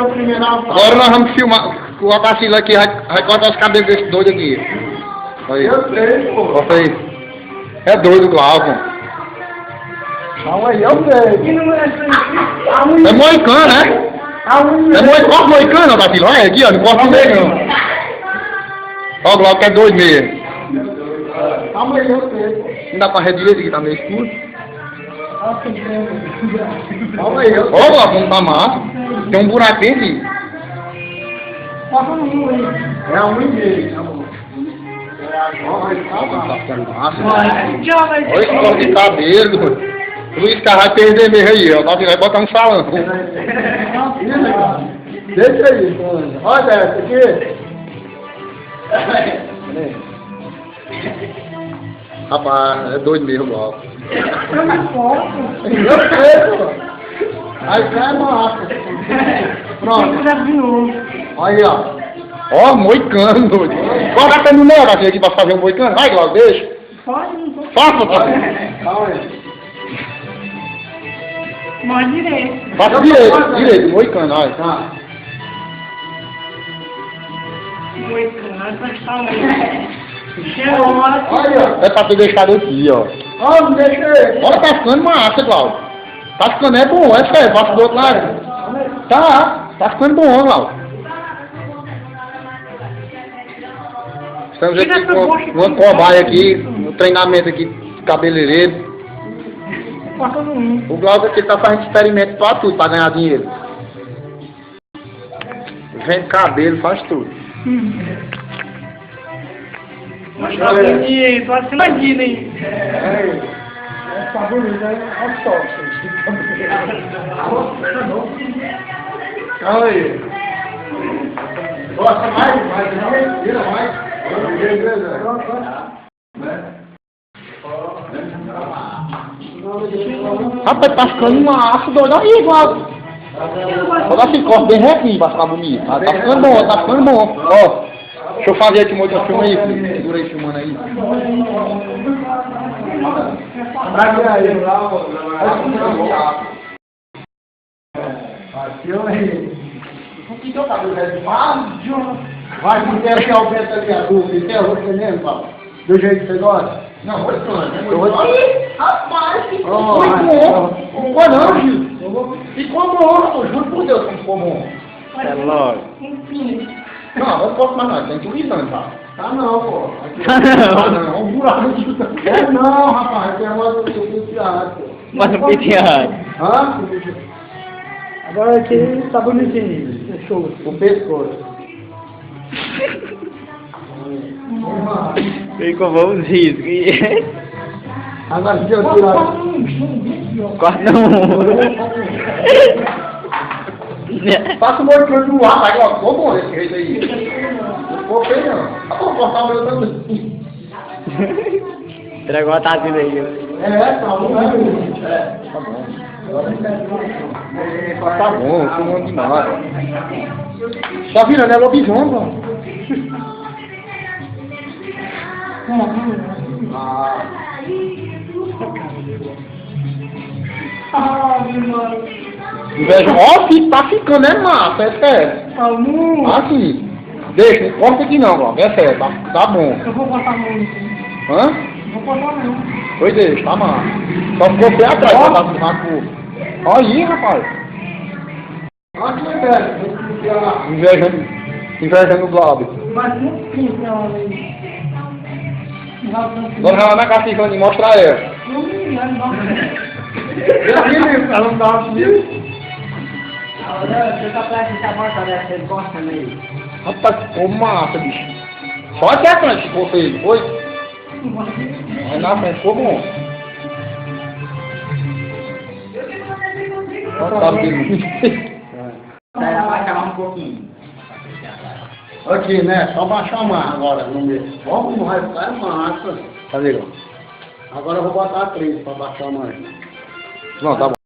Agora nós vamos filmar, o Otacílio aqui vai cortar os cabelos desse doido aqui. Aí. Eu sei, pô. Bota aí. É doido, Glauco. Calma aí, eu sei. É moicano, né? É moicano, moicano, Otacílio. Olha aqui, ó, não corta meio não. Ó, o Glauco é doido mesmo. Calma aí, eu sei. Não dá pra ver direito aqui, tá meio escuro. Calma aí, eu sei. Ó, Glauco, não tá massa. Tem um buraquinho aqui. É um e-mail, tá bom. Tá ficando massa. Olha esse corte de cabelo. Luiz Carrara vai perder mesmo aí, ó. Vai botar um salão. Deixa aí, olha essa aqui. Rapaz, é doido mesmo, Glauco. Eu sei, pô. Aí é massa. Pronto. Aí, ó. Ó, moicano, doido. Corta até no negócio aqui pra fazer um moicano. Vai, Glauco, deixa. Faça, pai. Calma aí. Mais direito. Faça direito, moicano, olha. Tá. Moicano, cheirosa. Olha. É pra tu deixar aqui, ó. Ó, me deixa aí. Olha, tá ficando massa, Glauco. Tá ficando é bom, é sério, faça do outro lado. Tá ficando bom, Glauco. Estamos aqui com uma cobaia aqui, no treinamento aqui de cabeleireiro. O Glauco aqui tá fazendo experimento pra tudo, pra ganhar dinheiro. Vende cabelo, faz tudo. Mas tá bonito, você imagina aí. Tá bonito, né? Olha só. Calma aí. Gosta mais, não? Vira mais. Rapaz, tá ficando massa, doido. Aí, Glauco. Vou dar esse corte bem retinho pra ficar bonito. Tá ficando bom, tá ficando bom. Ó, deixa eu fazer aqui um outro filme aí, filho. Segura aí filmando aí. Vai, não quer achar o vento ali adulto, não quer você mesmo, Paulo? Do jeito que você gosta? Não, oi, Cândido. Rapaz, Ficou bom. Ficou não, Gil. Ficou bom, juro por Deus que ficou bom. É lógico. Não, não posso mais não, tem que ir não, tá? Tá não, pô. Tá não, um buraco aqui. É não, rapaz, tem uma do penteado, pô. Mas não penteado. Hã? Agora aqui tá bonitinho, fechou o pescoço. Ficou bom os riscos. Agora deixa eu tirar. Corta um. Passa o moicano no ar, vai, ó, ficou bom esse jeito aí. Não ficou feio não. Dá pra cortar o meu também. Entregou a tazinha aí. Tá bom, Tá bom. Tá bom, filmando demais. Só vira, né, lobisomem, pô. Inveja, ó, filho, tá ficando, é massa, é sério. Assim, deixa, não corta aqui não, Glauco, é sério, tá bom. Eu vou botar a mão aqui. Hã? Vou botar não. Pois deixa, tá massa. Só ficou pé atrás, ó, tá na cor. Olha aí, rapaz. Invejando o Glauco. Mas muito simples, ela Vamos lá na cacifã e mostrar ela. Ela não dá filho. Você tá prestando a morta dessa, ele gosta meio. Rapaz, ficou massa, bicho. Só até a frente ficou feio, foi? Aí na frente ficou bom. Tá bonito. Daí abaixar um pouquinho. Aqui, né? Só baixar mais agora no meio. Vamos, não vai ficar massa. Cadê, Glauco? Agora eu vou botar 3 para baixar mais. Não, tá bom.